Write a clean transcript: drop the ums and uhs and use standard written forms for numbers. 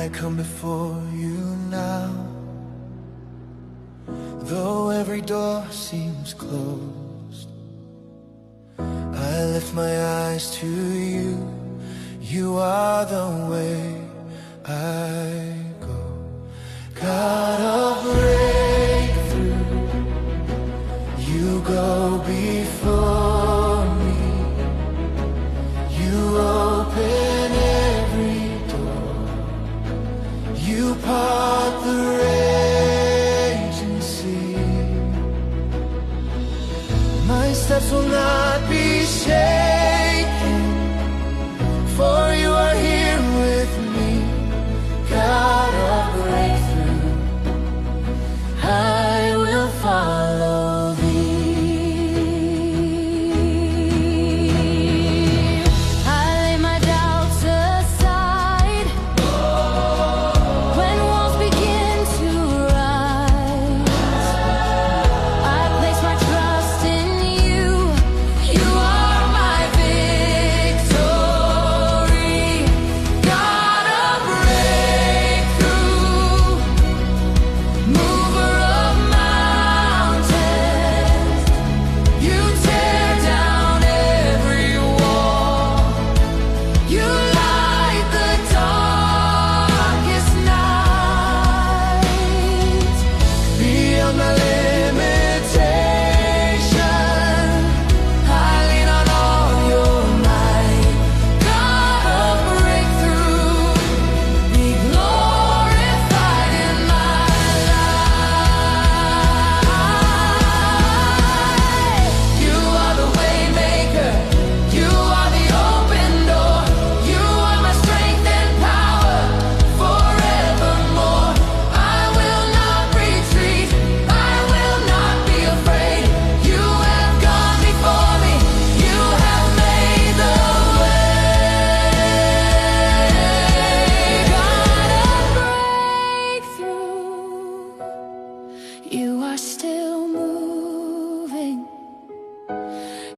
I come before you now. Though every door seems closed, I lift my eyes to you. You are the way I go. God of breakthrough, you go before me. You open every door. You part